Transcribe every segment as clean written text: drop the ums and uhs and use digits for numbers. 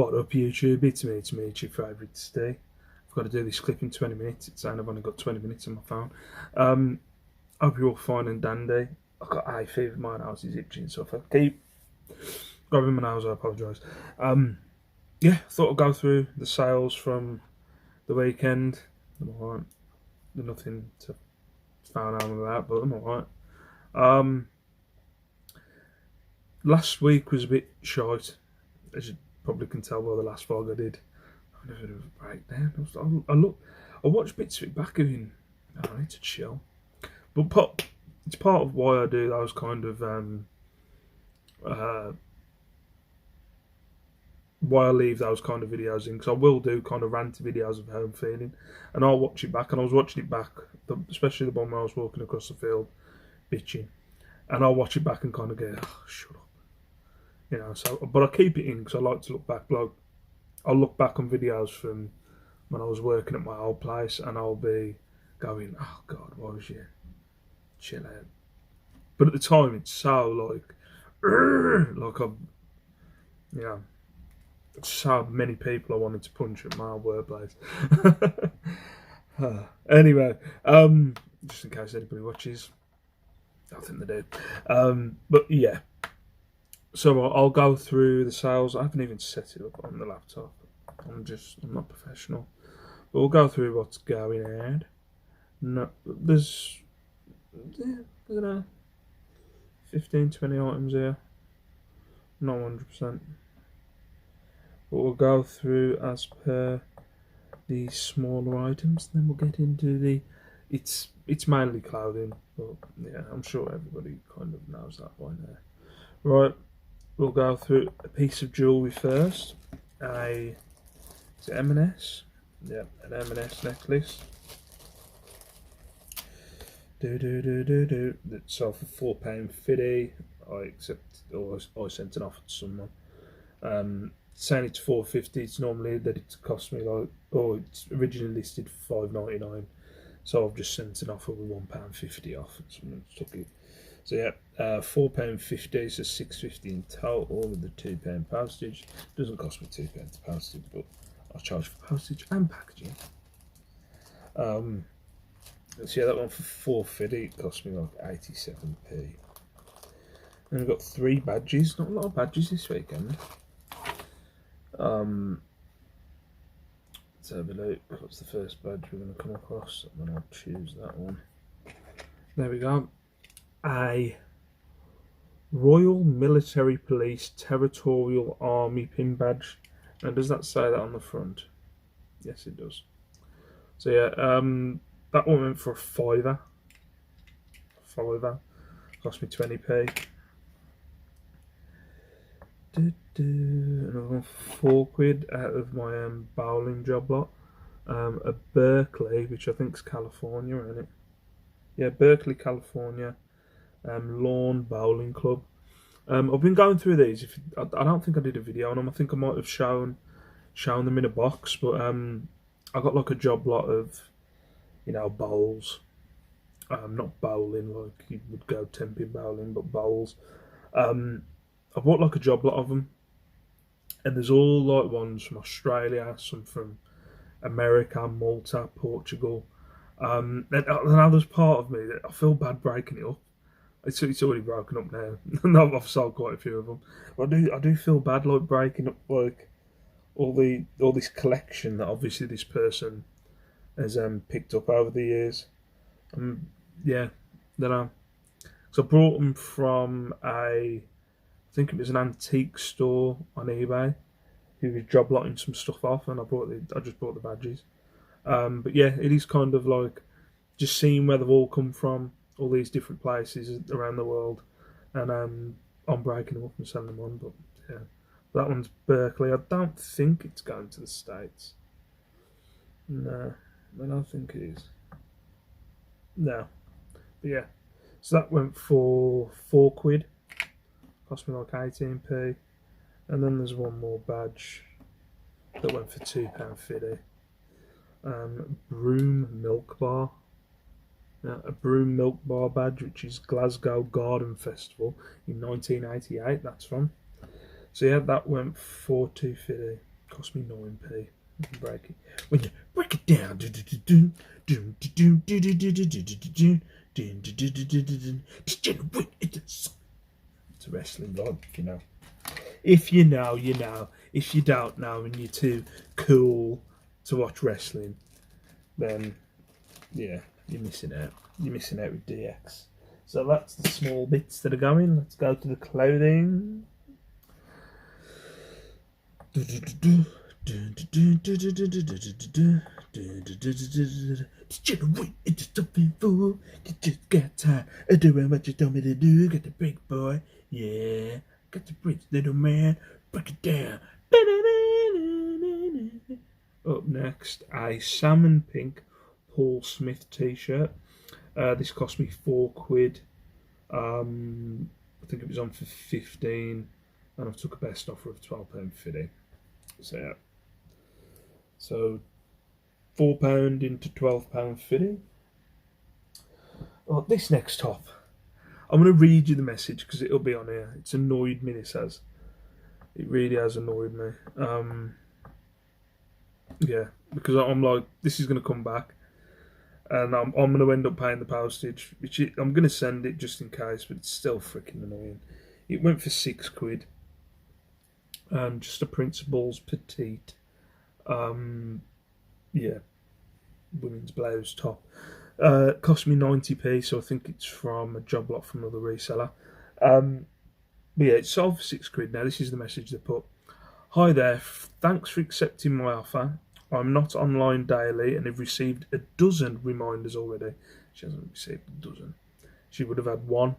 What up, YouTube? It's me, it's your favourite Steve. I've got to do this clip in 20 minutes. It's saying I've only got 20 minutes on my phone. Hope you're all fine and dandy. I've got hay fever, my nose is itching, so if I keep grabbing my nose, I apologise. Yeah, thought I'd go through the sales from the weekend. I'm alright. Nothing to found out about, but I'm alright. Last week was a bit short, as you probably can tell by the last vlog I did. I had a bit of a breakdown. I watched bits of it back and I need to chill. But it's part of why I do those kind of why I leave those kind of videos in, because I will do kind of ranty videos of how I'm feeling, and I'll watch it back. And I was watching it back, especially the one where I was walking across the field, bitching, and I'll watch it back and kind of go, oh, shut up. You know, so, but I keep it in because I like to look back. Like, I'll look back on videos from when I was working at my old place, and I'll be going, "Oh God, why was you chill out?" But at the time, it's so like I'm, you know, so many people I wanted to punch at my workplace. Anyway, just in case anybody watches, I think they do. But yeah. So I'll go through the sales. I haven't even set it up on the laptop. I'm not professional. But we'll go through what's going on. No, there's, I don't know, 15, 20 items here. Not 100%. But we'll go through as per the smaller items. Then we'll get into the, it's mainly clothing. But yeah, I'm sure everybody kind of knows that by now. Right. We'll go through a piece of jewellery first. Is it M&S? Yeah, an M&S necklace. That sold for £4.50. I sent it off to someone. Saying it's £4.50. It's normally that it's cost me like, it's originally listed for £5.99. So I've just sent it off with £1.50 off. Someone took it. So yeah, £4.50, so £6.50 in total with the £2 postage. Doesn't cost me £2 postage, but I'll charge for postage and packaging. So yeah, that one for £4.50, it cost me like 87p. And we've got 3 badges. Not a lot of badges this weekend. Let's have a look. What's the first badge we're going to come across? And then I'll choose that one. There we go. A Royal Military Police Territorial Army pin badge. And does that say that on the front? Yes, it does. So yeah, that one went for a £5. Cost me 20p. Another one for £4 out of my bowling job lot. A Berkeley, which I think is California, isn't it? Yeah, Berkeley, California. Lawn Bowling Club. I've been going through these. I don't think I did a video on them. I think I might have shown them in a box, but I got like a job lot of, you know, bowls. Not bowling like you would go 10-pin bowling, but bowls. I bought like a job lot of them, and there's all like ones from Australia, some from America, Malta, Portugal. And now there's part of me that I feel bad breaking it up. It's already broken up now. No, I've sold quite a few of them. But I do feel bad like breaking up like all this collection that obviously this person has picked up over the years. Yeah, then so I brought them from I think it was an antique store on eBay who was job lotting some stuff off, and I just bought the badges. But yeah, it is kind of like just seeing where they've all come from. All these different places around the world, and I'm breaking them up and selling them on. But yeah, that one's Berkeley. I don't think it's going to the States. No, I don't think it is. No, but yeah, so that went for £4. Cost me like 18p, and then there's one more badge that went for £2.50. Broom Milk Bar. A Broom Milk Bar badge, which is Glasgow Garden Festival in 1988. That's from. So yeah, that went for £2.50. Cost me 9p. Break it. When you break it down, it's a wrestling vlog, you know. If you know, you know. If you don't know and you're too cool to watch wrestling, then yeah, you're missing out. You're missing out with DX. So that's the small bits that are going. Let's go to the clothing. Degenerate into something fool. You just got time of doing what you told me to do. Got the big boy, yeah. Got the bridge, little man. Break it down. Up next, a salmon pink Paul Smith t-shirt. This cost me £4. I think it was on for 15, and I took a best offer of £12.50. So yeah. So £4 into £12.50. Oh, this next top, I'm going to read you the message because it'll be on here. It's annoyed me, this has. It really has annoyed me. Yeah, because I'm like, this is going to come back, and I'm going to end up paying the postage, which I'm going to send it just in case, but it's still freaking annoying. It went for £6. Just a Principal's petite, yeah, women's blouse top. Cost me 90p, so I think it's from a job lot from another reseller. But yeah, it's sold for £6. Now this is the message they put. Hi there, thanks for accepting my offer. I'm not online daily and have received a dozen reminders already. She hasn't received a dozen. She would have had one,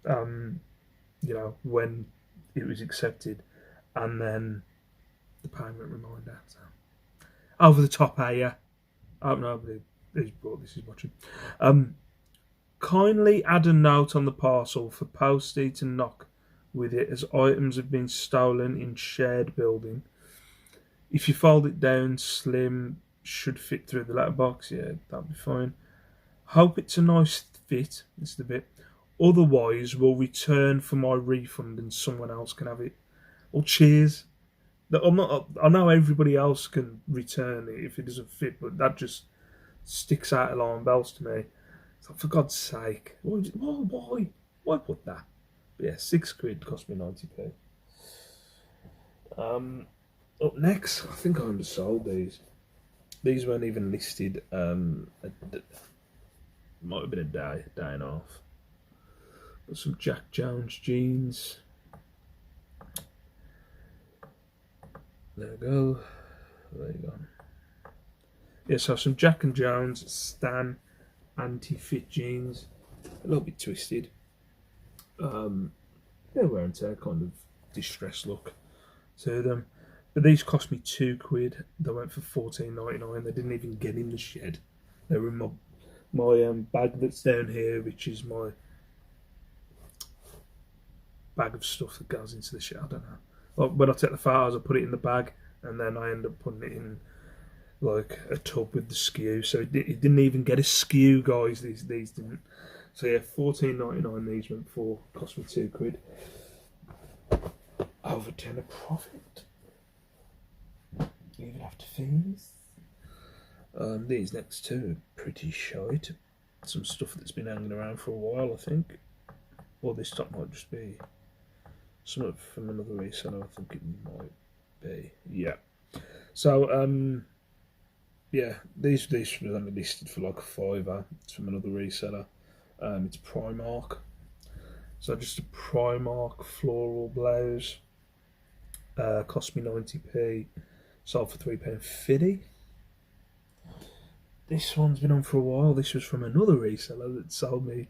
you know, when it was accepted, and then the payment reminder. So. Over the top, yeah. Oh no, who's brought this is watching. Kindly add a note on the parcel for postie to knock with it, as items have been stolen in shared building. If you fold it down slim, should fit through the letterbox. Yeah, that'll be fine. Hope it's a nice fit. This is the bit. Otherwise, we'll return for my refund and someone else can have it. Well, cheers. I know everybody else can return it if it doesn't fit, but that just sticks out alarm bells to me. So for God's sake, why put that? But yeah, £6 cost me 90p. Up next, I think I undersold these. These weren't even listed. Might have been a day and a half. Got some Jack Jones jeans. There we go. There you go. Yeah, so some Jack and Jones Stan anti-fit jeans. A little bit twisted. They're wear and tear, kind of distressed look to them. But these cost me £2. They went for $14.99. They didn't even get in the shed. They were in my bag that's down here, which is my bag of stuff that goes into the shed. I don't know. Well, when I take the photos, I put it in the bag, and then I end up putting it in like a tub with the skew. So it didn't even get a skew, guys. These didn't. So yeah, $14.99 these went for. Cost me £2. Over 10 a profit. Even after fees. These next two are pretty shite. Some stuff that's been hanging around for a while, I think. Or this top might just be something from another reseller. I think it might be. Yeah. So yeah, these were only listed for like a £5. It's from another reseller. It's Primark. So just a Primark floral blouse. Cost me 90p. Sold for £3.50. This one's been on for a while. This was from another reseller that sold me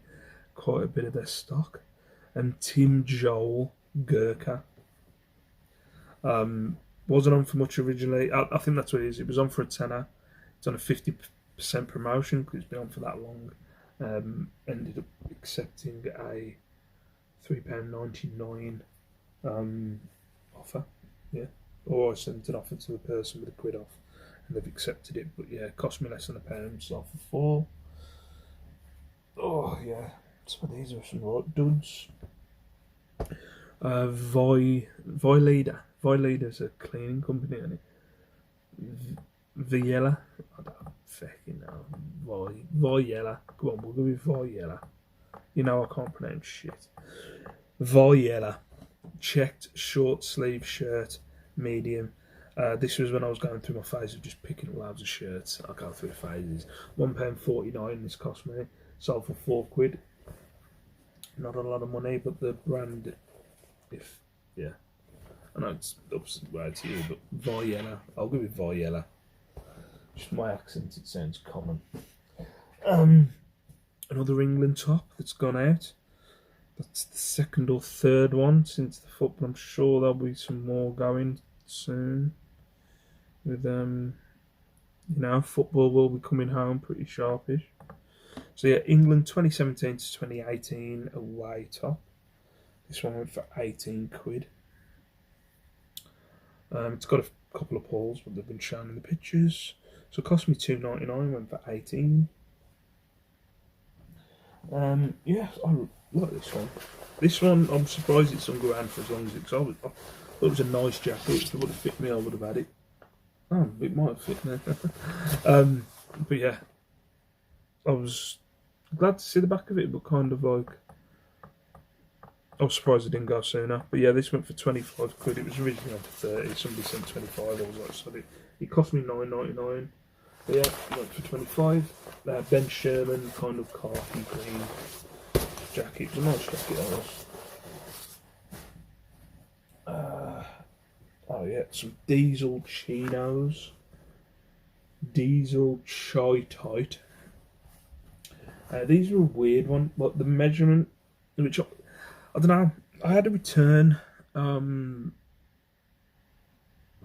quite a bit of their stock. Tim Joel Gurkha. Wasn't on for much originally. I think that's what it is. It was on for a tenner. It's on a 50% promotion because it's been on for that long. Ended up accepting a £3.99 offer. Yeah. Or I sent an offer to the person with £1 off, and they've accepted it. But yeah, it cost me less than £1, so for £4. Oh yeah, some of these are some right duds. Voileader. Voileader's a cleaning company, isn't it? Viella. I don't fucking know. Viella. Come on, we'll go with Viella. You know I can't pronounce shit. Viella. Checked short sleeve shirt, medium. This was when I was going through my phase of just picking up loads of shirts. I go through phases. £1.49 this cost me. Sold for £4. Not a lot of money, but the brand, if yeah, I know it's up to you, but Viella. I'll go with Viella. Just my accent, it sounds common. Another England top that's gone out. That's the second or third one since the football. I'm sure there'll be some more going soon. With football will be coming home pretty sharpish. So yeah, England 2017 to 2018 away top. This one went for £18. It's got a couple of poles, but they've been shown in the pictures. So it cost me £2.99, went for 18. Yeah, I like this one. This one, I'm surprised it's on around for as long as it's. I thought it was a nice jacket. If it would have fit me, I would have had it. Oh, it might have fit me. But yeah, I was glad to see the back of it, but kind of like, I was surprised it didn't go sooner. But yeah, this went for £25. It was originally on for 30. Somebody sent 25. I was like, sorry. It cost me £9.99. But yeah, it went for 25. Ben Sherman, kind of khaki green jacket. It was a nice jacket, that was. Oh yeah, some diesel chinos. Diesel chai tight. These are a weird one, but the measurement, which I don't know. I had a return. I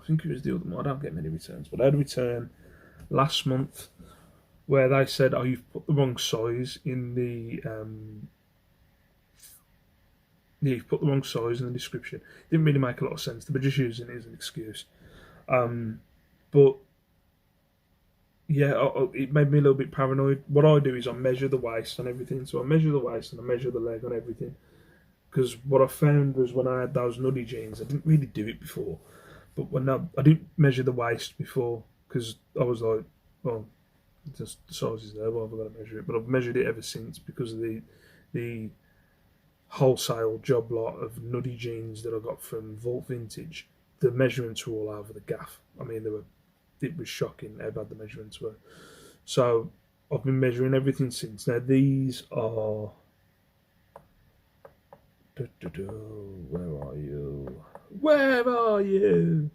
think it was the other one. I don't get many returns, but I had a return last month where they said, "Oh, you've put the wrong size in the you've put the wrong size in the description." Didn't really make a lot of sense. They were just using it as an excuse. But yeah, it made me a little bit paranoid. What I do is I measure the waist on everything. So I measure the waist and I measure the leg on everything. Because what I found was when I had those nuddy jeans, I didn't really do it before. But when I didn't measure the waist before because I was like, well, just the size is there. Why have I got to measure it? But I've measured it ever since because of the wholesale job lot of nuddy jeans that I got from Vault Vintage. The measurements were all over the gaff. I mean, it was shocking how bad the measurements were. So I've been measuring everything since. Now these are. Where are you? Where are you?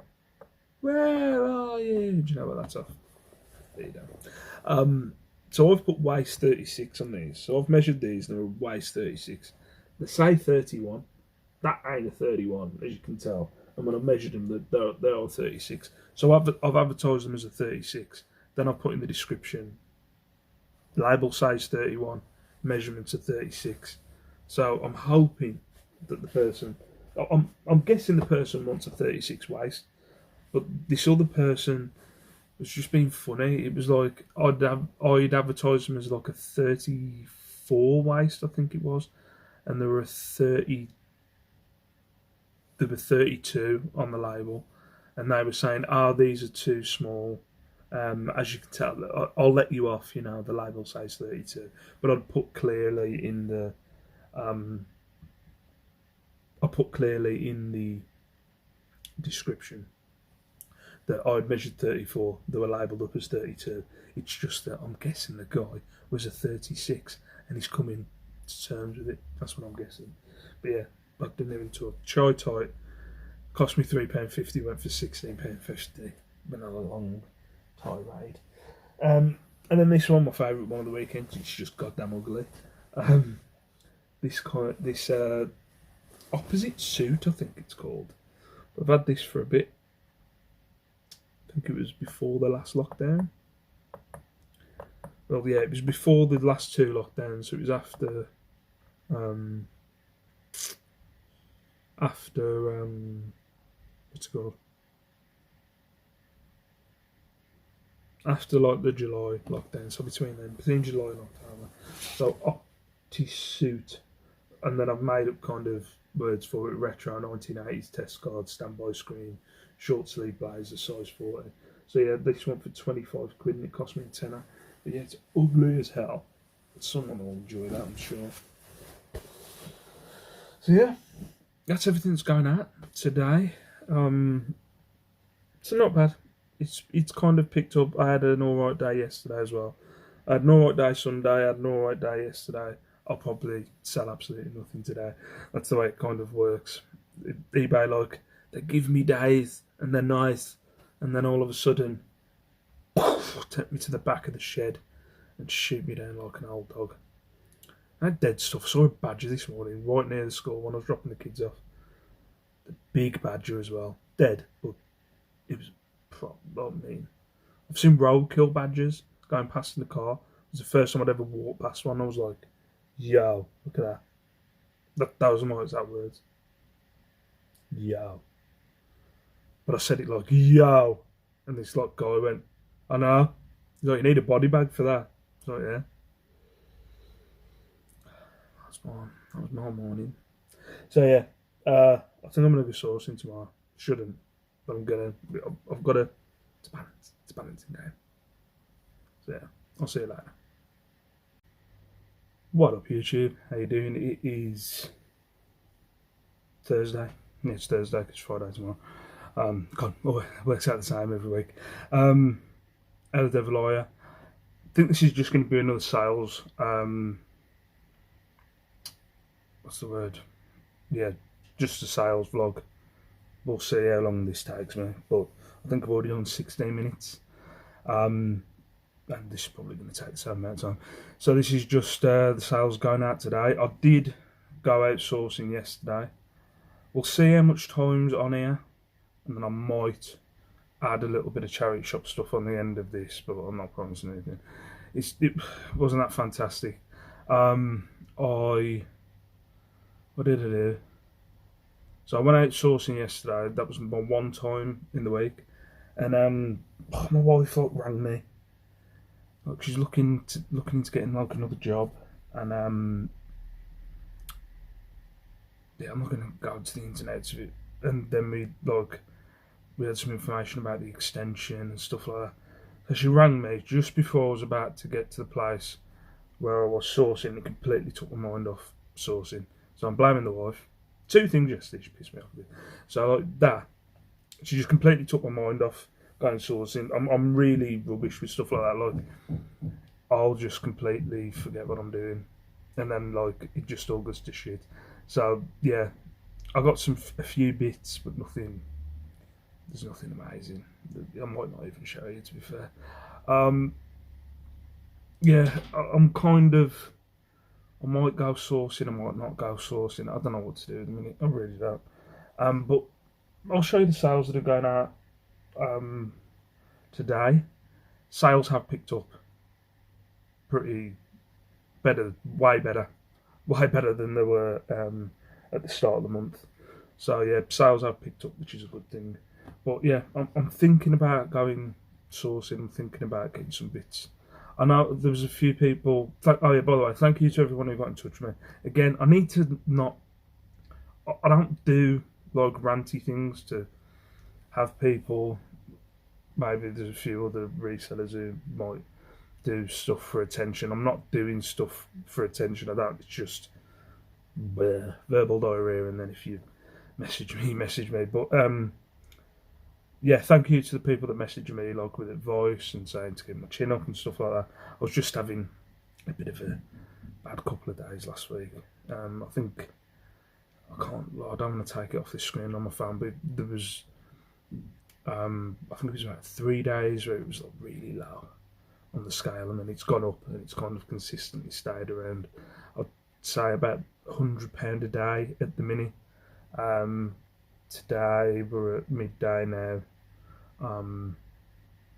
Where are you? Do you know what that's off? There you go. So I've put waist 36 on these. So I've measured these and they're waist 36. They say 31. That ain't a 31, as you can tell. And when I measured them, they're 36. So I've advertised them as a 36. Then I've put in the description, label size 31, measurements are 36. So I'm hoping that the person, I'm guessing the person wants a 36 waist, but this other person was just being funny. It was like I'd advertised them as like a 34 waist, I think it was, and there were 32 on the label, and they were saying, "Oh, these are too small." As you can tell, I'll let you off. You know, the label says 32, but I'd put clearly in the description that I'd measured 34. They were labelled up as 32. It's just that I'm guessing the guy was a 36, and he's coming to terms with it. That's what I'm guessing. But yeah, I've been into a chai tight. Cost me £3.50. Went for £16.50. Been on a long tirade. And then this one, my favourite one of the weekend. It's just goddamn ugly. This opposite suit, I think it's called. I've had this for a bit. I think it was before the last lockdown. Well, yeah, it was before the last two lockdowns. So it was after what's it called? After like the July lockdown, so between July and October. So opti-suit, and then I've made up kind of words for it: retro 1980s test card, standby screen, short sleeve blazer, size 40. So yeah, this one for 25 quid and it cost me a tenner. But yeah, it's ugly as hell. But someone will enjoy that, I'm sure. So yeah, that's everything that's going out today. So not bad. It's kind of picked up. I had an alright day yesterday as well. I had an alright day Sunday. I had an alright day yesterday. I'll probably sell absolutely nothing today. That's the way it kind of works. eBay, like, they give me days and they're nice, and then all of a sudden, take me to the back of the shed and shoot me down like an old dog. I had dead stuff. I saw a badger this morning right near the school when I was dropping the kids off. The big badger as well. Dead, but it was, I mean, I've seen roadkill badgers going past in the car. It was the first time I'd ever walked past one. I was like, yo, look at that. Those are my exact words. Yo. But I said it like, yo. And this like guy went, I know. He's like, you need a body bag for that. I was like, yeah. That was my morning. So yeah, I think I'm going to go sourcing tomorrow. Shouldn't, but I'm going to. I've got to. It's balancing now. So yeah, I'll see you later. What up, YouTube? How you doing? It is Thursday. Yeah, it's Thursday because it's Friday tomorrow. God, it works out the same every week. How the devil are you? I think this is just going to be another sales. What's the word? Yeah, just a sales vlog. We'll see how long this takes me, but I think I've already done 16 minutes. And this is probably going to take the same amount of time. So this is just the sales going out today. I did go out sourcing yesterday. We'll see how much time's on here, and then I might add a little bit of charity shop stuff on the end of this, but I'm not promising anything. It wasn't that fantastic. What did I do? So I went out sourcing yesterday. That was my one time in the week, and my wife rang me. Like, she's looking into getting like another job, and yeah, I'm not gonna go to the internet to it. And then we had some information about the extension and stuff like that. So she rang me just before I was about to get to the place where I was sourcing. It completely took my mind off sourcing. So I'm blaming the wife. Two things yesterday she pissed me off a bit. So like that, she just completely took my mind off going sourcing. I'm really rubbish with stuff like that. Like, I'll just completely forget what I'm doing, and then like it just all goes to shit. So yeah, I got a few bits, but nothing. There's nothing amazing. I might not even show you, to be fair. Yeah, I'm kind of. I might go sourcing, I might not go sourcing. I don't know what to do at the minute. I really don't. But I'll show you the sales that are going out today. Sales have picked up pretty better, way better than they were at the start of the month. So yeah, sales have picked up, which is a good thing. But yeah, I'm thinking about going sourcing. I'm thinking about getting some bits. I know there was a few people. Oh yeah, by the way, thank you to everyone who got in touch with me. Again, I need to not. I don't do like ranty things to have people. Maybe there's a few other resellers who might do stuff for attention. I'm not doing stuff for attention. I don't. It's just verbal diarrhea, and then if you message me. But yeah, thank you to the people that messaged me, like with advice and saying to get my chin up and stuff like that. I was just having a bit of a bad couple of days last week. I think I don't want to take it off this screen on my phone, but there was, I think it was about 3 days where it was like really low on the scale, and then it's gone up and it's kind of consistently stayed around. I'd say about £100 a day at the minute. Today we're at midday now.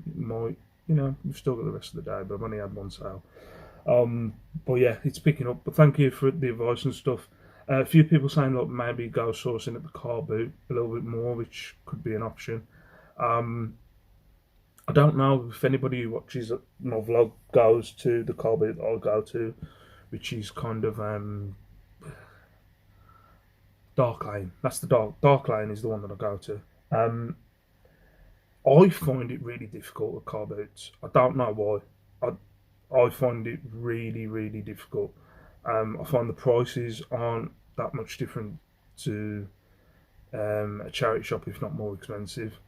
We've still got the rest of the day, but I've only had one sale. But yeah, it's picking up. But thank you for the advice and stuff. A few people saying like maybe go sourcing at the car boot a little bit more, which could be an option. I don't know if anybody who watches my vlog goes to the car boot that I go to, which is kind of Dark Lane. That's the Dark Lane is the one that I go to. I find it really difficult with car boots. I don't know why. I find it really, really difficult. I find the prices aren't that much different to a charity shop, if not more expensive.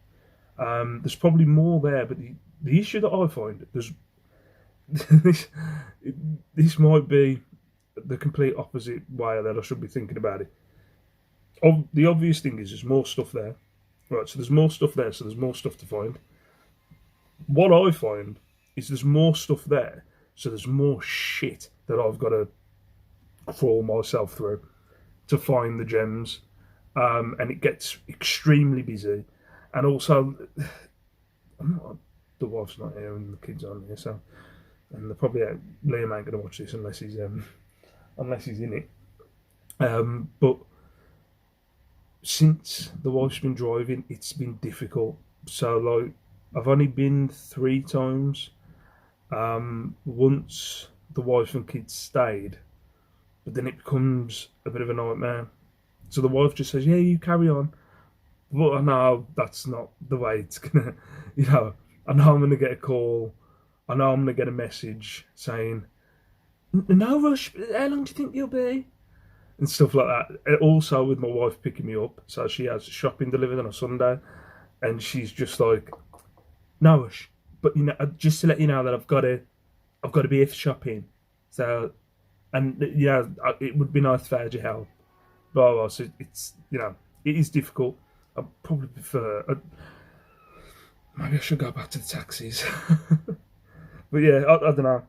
There's probably more there, but the issue that I find there's this this might be the complete opposite way that I should be thinking about it. The obvious thing is there's more stuff there, right? So there's more stuff there, so there's more stuff to find. What I find is there's more stuff there, so there's more shit that I've got to crawl myself through to find the gems, and it gets extremely busy. And also, the wife's not here and the kids aren't here, so and they're probably Liam ain't gonna watch this unless he's in it. But since the wife's been driving, it's been difficult. So like, I've only been 3 times. Once the wife and kids stayed, but then it becomes a bit of a nightmare. So the wife just says, "Yeah, you carry on." But I know that's not the way it's gonna, you know. I know I'm gonna get a call. I know I'm gonna get a message saying, "No rush. How long do you think you'll be?" And stuff like that. Also with my wife picking me up, so she has shopping delivered on a Sunday, and she's just like, "No rush, but you know, just to let you know that I've got to be shopping." So, and yeah, it would be nice for your help. Blah blah. So it's it is difficult. I probably prefer. Maybe I should go back to the taxis. But yeah, I don't know.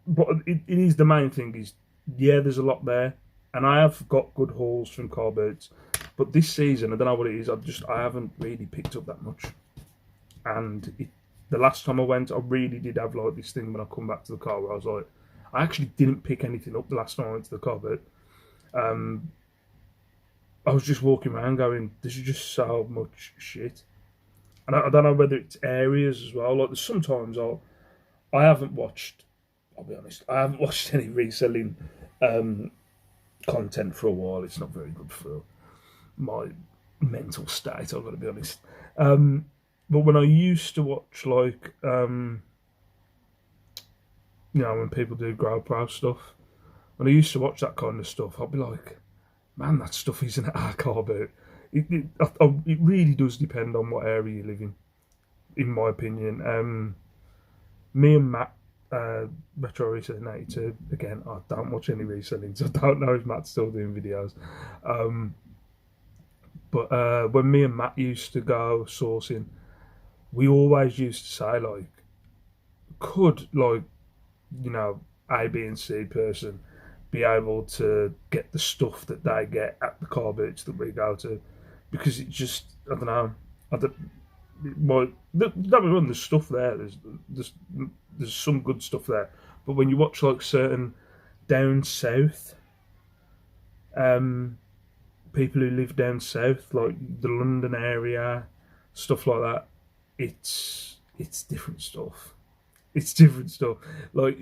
But it is the main thing is, yeah, there's a lot there, and I have got good hauls from car boots. But this season, I don't know what it is. I haven't really picked up that much. And the last time I went, I really did have like this thing when I come back to the car where I was like, I actually didn't pick anything up the last time I went to the car boot. I was just walking around going, "This is just so much shit." And I don't know whether it's areas as well. Like there's sometimes I haven't watched. I'll be honest, I haven't watched any reselling content for a while. It's not very good for my mental state. I've got to be honest. But when I used to watch like when people do GoPro stuff, when I used to watch that kind of stuff, I'd be like, man, that stuff isn't at our car boot. It really does depend on what area you live in my opinion. Me and Matt, Retro Reselling 82, again, I don't watch any reselling, so I don't know if Matt's still doing videos. But when me and Matt used to go sourcing, we always used to say, like, could, like, A, B, and C person be able to get the stuff that they get at the car boots that we go to? Because it just, I don't know. Don't get me wrong, there's stuff there. There's some good stuff there. But when you watch like certain down south, people who live down south, like the London area, stuff like that, it's different stuff. It's different stuff. Like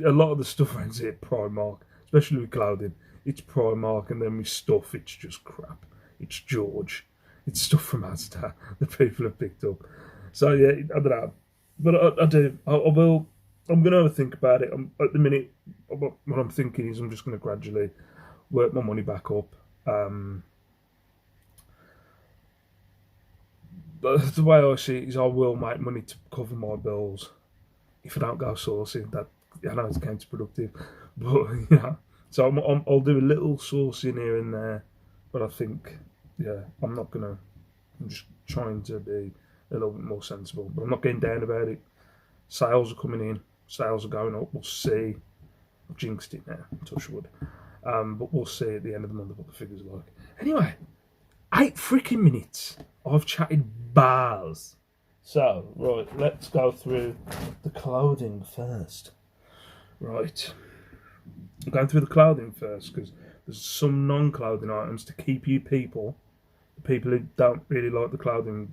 a lot of the stuff around here, Primark, especially with clothing, it's Primark, and then with stuff, it's just crap. It's George. It's stuff from Asda that people have picked up. So yeah, I don't know, but I do. I will. I'm going to have a think about it. At the minute, what I'm thinking is I'm just going to gradually work my money back up. But the way I see it is, I will make money to cover my bills if I don't go sourcing. That I know it's counterproductive, but so I'll do a little sourcing here and there. But I think, yeah, I'm not gonna. I'm just trying to be a little bit more sensible. But I'm not getting down about it. Sales are coming in. Sales are going up. We'll see. I've jinxed it now. Touch wood. But we'll see at the end of the month what the figures are like. Anyway, 8 freaking minutes. I've chatted bars. So, right, let's go through the clothing first. Right. I'm going through the clothing first because there's some non-clothing items to keep you people who don't really like the clothing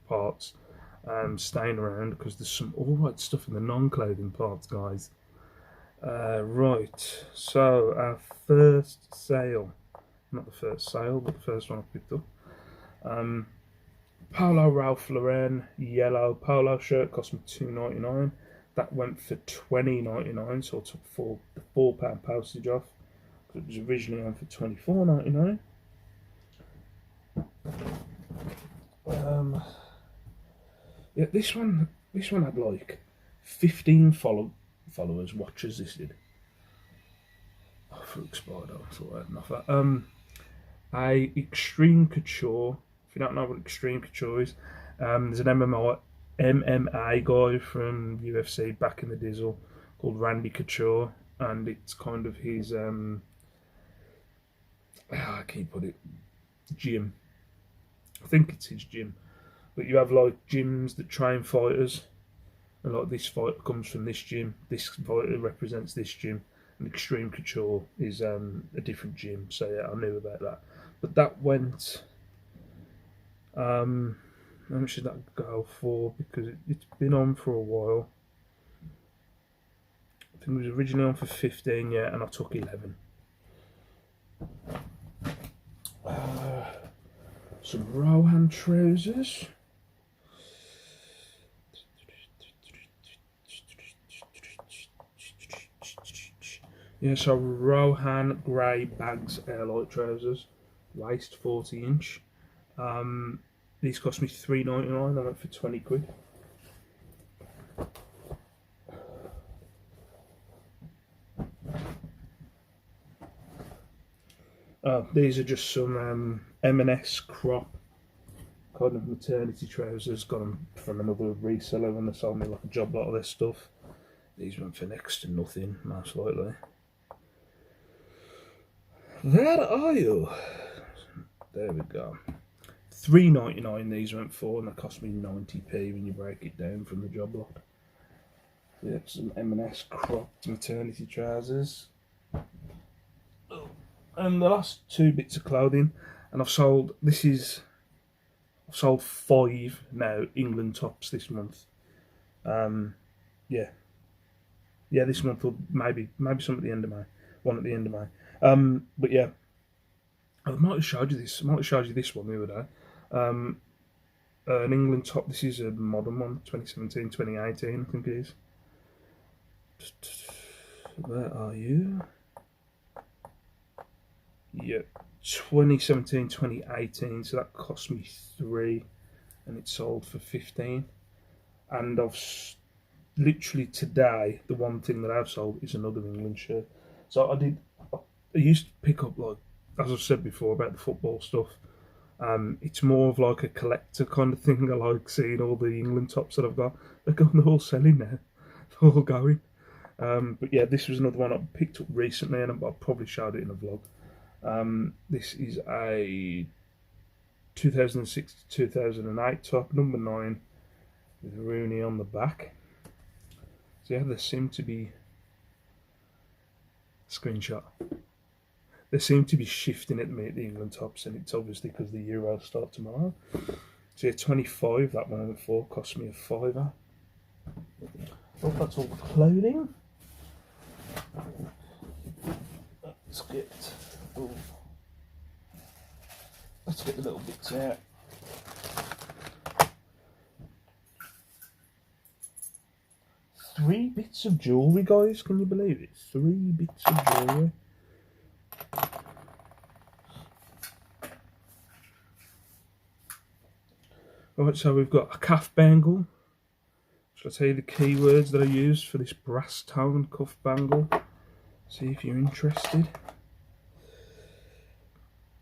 parts, staying around, because there's some alright stuff in the non-clothing parts, guys. Right, so our first sale, not the first sale, but the first one I picked up. Polo Ralph Lauren yellow polo shirt cost me £2.99. That went for £20.99, so I took the £4 postage off. It was originally on for £24.99. Yeah, this one had like 15 followers, watchers. This did. Oh, for expired, I thought I had enough. A Extreme Couture. If you don't know what Extreme Couture is, there's an MMA guy from UFC back in the Dizzle called Randy Couture, and it's kind of his how can you put it, gym. I think it's his gym, but you have like gyms that train fighters, and like this fighter comes from this gym, this fighter represents this gym, and Extreme Couture is a different gym. So yeah, I knew about that, but that went. How much did that go for? Because it's been on for a while. I think it was originally on for 15, yeah, and I took 11. Some Rohan trousers. Yeah, so Rohan grey bags airlight trousers, waist 40-inch. These cost me £3.99. I went for 20 quid. These are just some M&S crop kind of maternity trousers. Got them from another reseller when they sold me like a job lot of their stuff. These went for next to nothing, most likely. Where are you? There we go. £3.99 these went for, and they cost me 90p when you break it down from the job lot. Yeah, some M&S cropped maternity trousers. And the last two bits of clothing, and I've sold 5 now England tops this month. Yeah, this month, or maybe some at the end of May, one at the end of May. But yeah, I might have showed you this. I might have showed you this one the other day. An England top. This is a modern one, 2017, 2018, I think it is. Where are you? Yeah, 2017, 2018. So that cost me 3, and it sold for 15. And I've literally today, the one thing that I've sold is another England shirt. So I used to pick up, like, as I've said before about the football stuff. It's more of like a collector kind of thing. I like seeing all the England tops that I've got. They're all selling now. They're all going. But yeah, this was another one I picked up recently, and I probably showed it in a vlog. This is a 2006 to 2008 top, number 9, with Rooney on the back. So yeah, there seem to be screenshot. They seem to be shifting at the minute, the England tops, and it's obviously because the Euros start tomorrow. So yeah, 25 that one went for, cost me a £5. Oh, that's all the clothing. Let's get the little bits out. Three bits of jewellery, guys. Can you believe it? 3 bits of jewellery. Right, so we've got a calf bangle. Shall I tell you the keywords that I used for this brass tone cuff bangle? See if you're interested.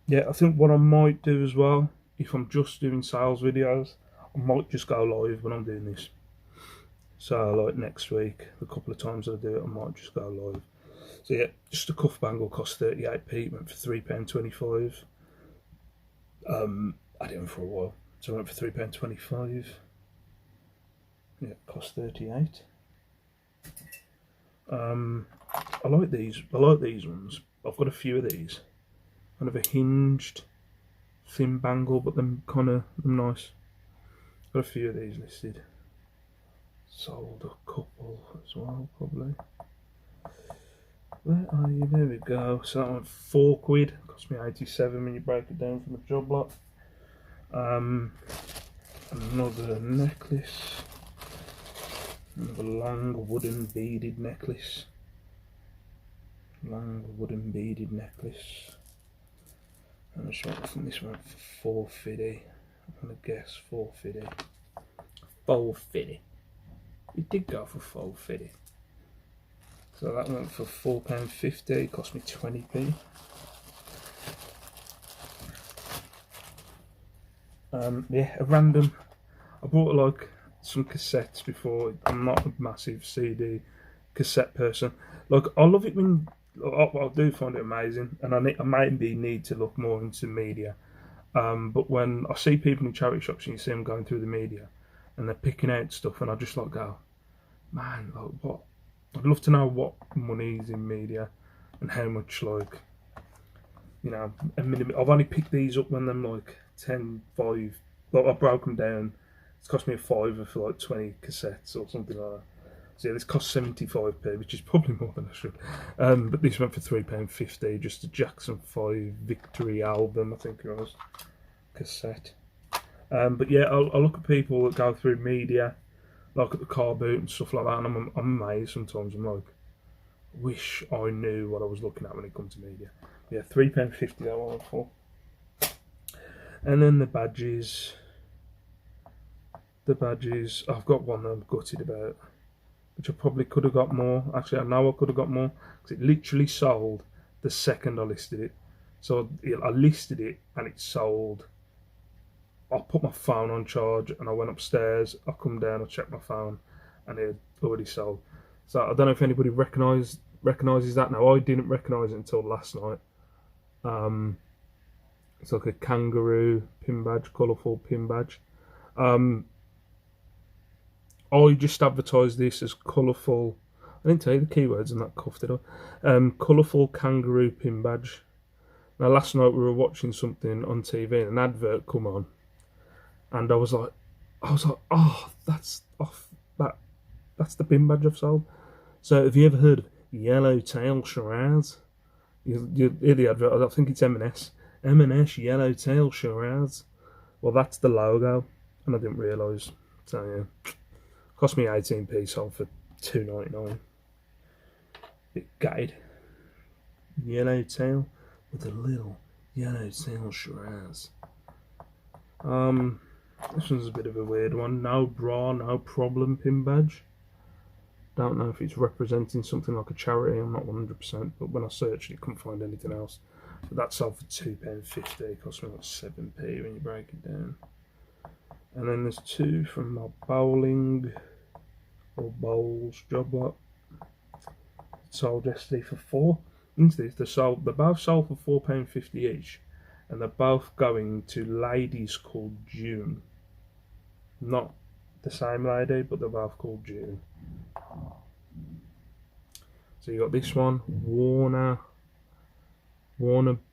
Yeah, I think what I might do as well, if I'm just doing sales videos, I might just go live when I'm doing this. So like next week, the couple of times that I do it, I might just go live. So yeah, just a cuff bangle cost 38p, went for £3.25. I did them for a while, so I went for £3.25. Yeah, it cost 38. I like these ones. I've got a few of these. Kind of a hinged thin bangle, but them nice. Got a few of these listed. Sold a couple as well, probably. Where are you? There we go. So that one, £4. Cost me 87 when you break it down from the job lot. Another necklace. Another long wooden beaded necklace. Long wooden beaded necklace. I'm not sure, I think this went for $4.50. I'm gonna guess $4.50. $4.50. It did go for $4.50. So that went for £4.50. It cost me 20p. Yeah, a random. I bought like some cassettes before. I'm not a massive CD cassette person. Like, I love it when I do find it amazing, and I maybe need to look more into media. But when I see people in charity shops and you see them going through the media and they're picking out stuff, and I just like go, man, like what? I'd love to know what money is in media and how much, like, you know, a minimum. I've only picked these up when them like 10, 5. Like, I broke them down. It's cost me a fiver for like 20 cassettes or something like that. So yeah, this cost 75p, which is probably more than I should. But this went for £3.50, just a Jackson 5 Victory album, I think it was, cassette. But yeah, I look at people that go through media, like at the car boot and stuff like that, and I'm amazed sometimes. I'm like, wish I knew what I was looking at when it comes to media. Yeah, £3.50 that one for. And then the badges. The badges, I've got one that I'm gutted about, which I probably could have got more. Actually, I know I could have got more, because it literally sold the second I listed it. So I listed it and it sold. I put my phone on charge and I went upstairs. I come down, I checked my phone, and it had already sold. So I don't know if anybody recognises that. Now, I didn't recognise it until last night. It's like a kangaroo pin badge, colourful pin badge. I just advertised this as colourful. I didn't tell you the keywords in that cuff, did I? Colourful kangaroo pin badge. Now, last night we were watching something on TV and an advert come on, and I was like, oh, that's the pin badge I've sold. So, have you ever heard of Yellowtail Shiraz? You hear the advert? I think it's M&S. M&S Yellowtail Shiraz. Well, that's the logo, and I didn't realise. So yeah. Cost me 18p, sold for $2.99. Bit gutted. Yellowtail with a little Yellowtail Shiraz. This one's a bit of a weird one. No bra, no problem pin badge. Don't know if it's representing something like a charity. I'm not 100%, but when I searched it, couldn't find anything else. But that sold for £2.50. It cost me like 7p when you break it down. And then there's two from my bowling or bowls job lot. Sold yesterday for £4. Into this, they're both sold for £4.50 each, and they're both going to ladies called June. Not the same lady, but they're both called June. So you got this one, Warner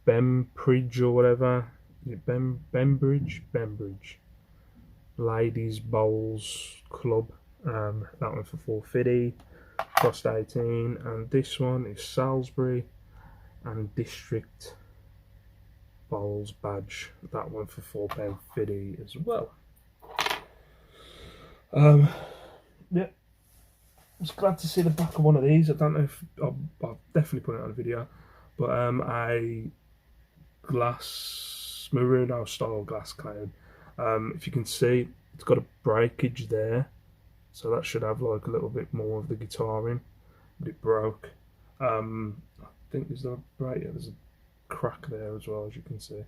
Bembridge or whatever. Is it Bembridge? Ladies Bowls Club. That one for £4.50, cost 18, and this one is Salisbury and District Bowls badge. That one for £4.50 as well. Yeah, I was glad to see the back of one of these. I don't know if I'll definitely put it on a video, but a glass Merino style glass cloud. If you can see, it's got a breakage there. So that should have like a little bit more of the guitar in, but it broke. I think there's a crack there as well, as you can see.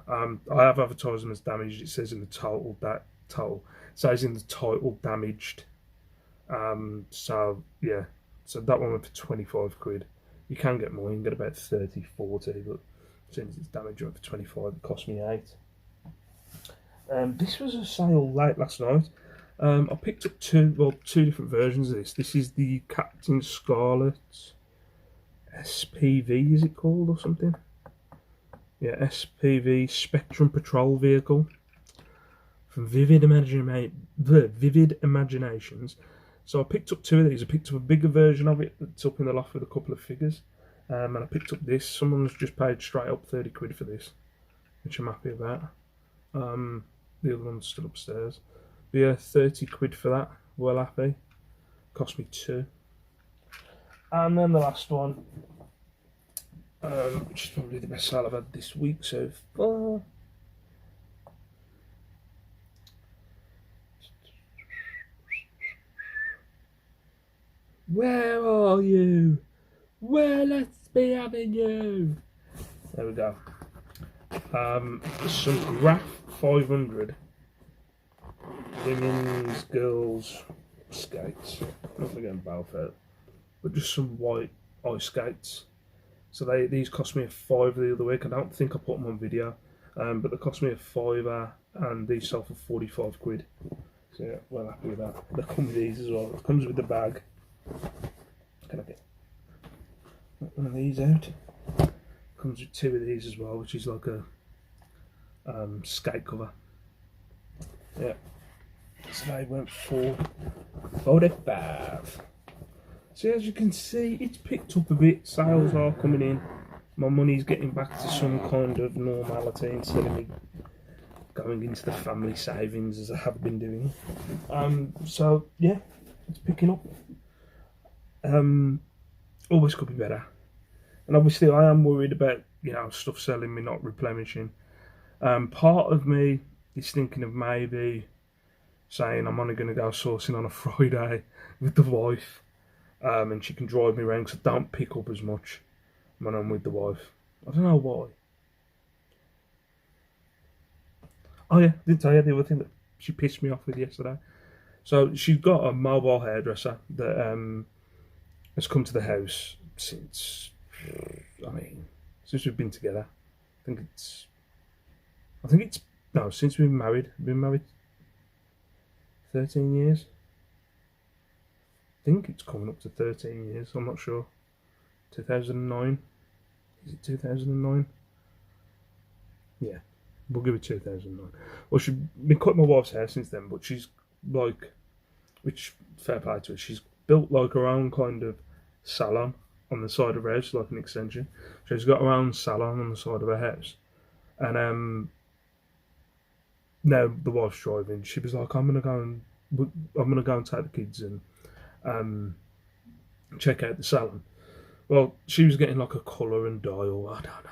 I have advertised them as damaged. It says in the title damaged. So yeah, so that one went for 25 quid. You can get more. You can get about 30, 40, but since it's damaged, it went for 25. It cost me 8. This was a sale late last night. I picked up two different versions of this. This is the Captain Scarlet SPV, is it called, or something? Yeah, SPV Spectrum Patrol Vehicle from Vivid Imaginations. So I picked up two of these. I picked up a bigger version of it that's up in the loft with a couple of figures, and I picked up this. Someone's just paid straight up 30 quid for this, which I'm happy about. The other one's still upstairs. But yeah, 30 quid for that. Well happy. Cost me 2. And then the last one, which is probably the best sale I've had this week so far. Where are you? Where let's be having you? There we go. Some Graph 500 women's, girls skates. Not again Balfour, but just some white ice skates. So these cost me a £5 the other week. I don't think I put them on video, but they cost me a £5 and these sell for 45 quid. So yeah, well happy with that. They come with these as well. It comes with the bag. Can I get one of these out? Comes with 2 of these as well, which is like a skate cover. Yeah. So they went for 45. So as you can see, it's picked up a bit. Sales are coming in. My money's getting back to some kind of normality instead of me going into the family savings as I have been doing. So yeah, it's picking up. Always could be better. And obviously I am worried about, stuff selling me not replenishing. Part of me is thinking of maybe saying I'm only going to go sourcing on a Friday with the wife, and she can drive me around because I don't pick up as much when I'm with the wife. I don't know why. Oh yeah, didn't tell you the other thing that she pissed me off with yesterday. So she's got a mobile hairdresser that has come to the house since we've been together. Since we've been married. We've been married 13 years. I think it's coming up to 13 years, I'm not sure. 2009. Is it 2009? Yeah, we'll give it 2009. Well, she's been cutting my wife's hair since then, but she's like, which fair play to her, she's built like her own kind of salon on the side of her house, like an extension. So she's got her own salon on the side of her house. And now the wife's driving. She was like, I'm gonna go and take the kids and check out the salon. Well, she was getting like a colour and dye, or I don't know.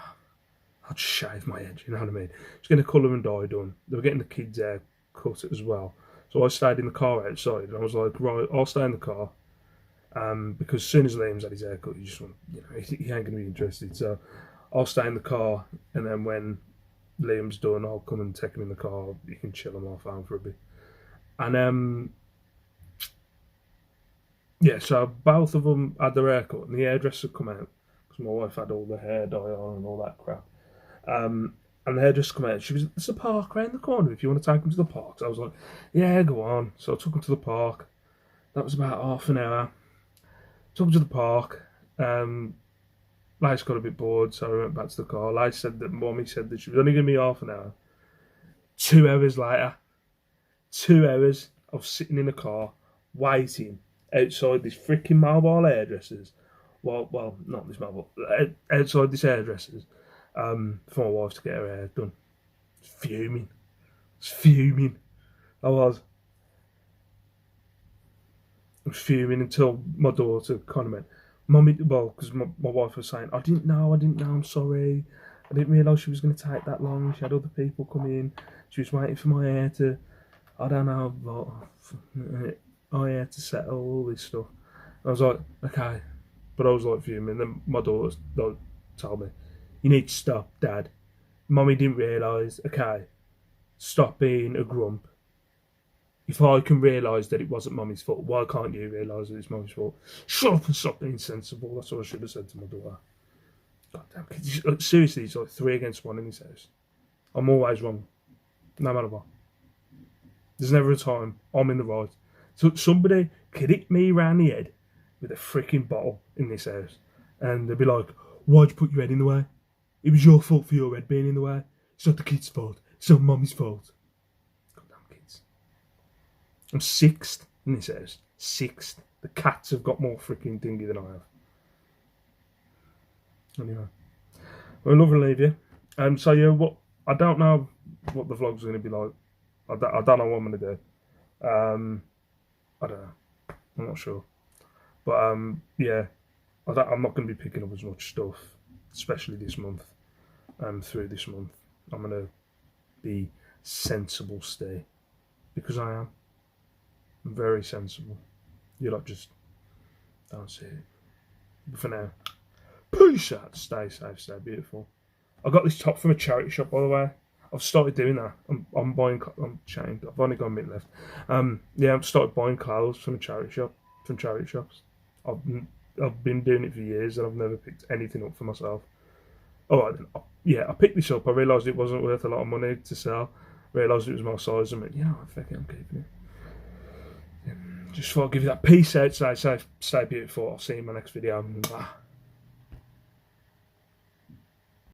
I'd shave my head, you know what I mean? She's getting a colour and dye done. They were getting the kids' hair cut as well. So I stayed in the car outside, and I was like, right, I'll stay in the car. Because as soon as Liam's had his haircut, you just want, he ain't going to be interested. So I'll stay in the car, and then when Liam's done, I'll come and take him in the car. You can chill him off home for a bit. And yeah, so both of them had their haircut, and the hairdresser come out because my wife had all the hair dye on and all that crap. And the hairdresser come out. She was, there's a park around the corner if you want to take them to the park. So I was like, yeah, go on. So I took them to the park. That was about half an hour. Took them to the park. Lice got a bit bored, so I went back to the car. Lice said that Mommy said that she was only going to be half an hour. 2 hours later, 2 hours of sitting in a car waiting outside this freaking mobile hairdressers. Well, not this mobile, outside this hairdressers, for my wife to get her hair done. Fuming. I was fuming until my daughter kind of went, Mummy, well, because my wife was saying, I didn't know, I'm sorry. I didn't realise she was going to take that long. She had other people come in. She was waiting for my hair to, I don't know, my hair to settle, all this stuff. I was like, okay. But I was like fuming. Then my daughter told me, you need to stop, Dad. Mummy didn't realise, okay, stop being a grump. If I can realise that it wasn't Mummy's fault, why can't you realise that it's Mummy's fault? Shut up and stop being sensible. That's what I should have said to my daughter. Goddamn kids. Seriously, it's like 3 against 1 in this house. I'm always wrong. No matter what. There's never a time I'm in the right. So somebody could hit me round the head with a freaking bottle in this house. And they'd be like, why'd you put your head in the way? It was your fault for your head being in the way. It's not the kid's fault. It's not Mummy's fault. I'm 6th in this house. 6th. The cats have got more freaking dingy than I have. Anyway. Well, love and leave you. So yeah, I don't know what the vlog's going to be like. I don't know what I'm going to do. I don't know. I'm not sure. But yeah, I'm not going to be picking up as much stuff, especially this month. Through this month, I'm going to be sensible stay because I am. I'm very sensible. You lot just don't see it. But for now, peace out. Stay safe. Stay beautiful. I got this top from a charity shop, by the way. I've started doing that. I'm buying. I'm chained. I've only got a minute left. Yeah, I've started buying clothes from a charity shop. From charity shops. I've I've been doing it for years and I've never picked anything up for myself. All right then. Yeah, I picked this up. I realised it wasn't worth a lot of money to sell. Realised it was my size. I went, fuck it, I'm keeping it. Yeah. Just thought I'd give you that peace out. Stay safe. Stay beautiful. I'll see you in my next video. Bye.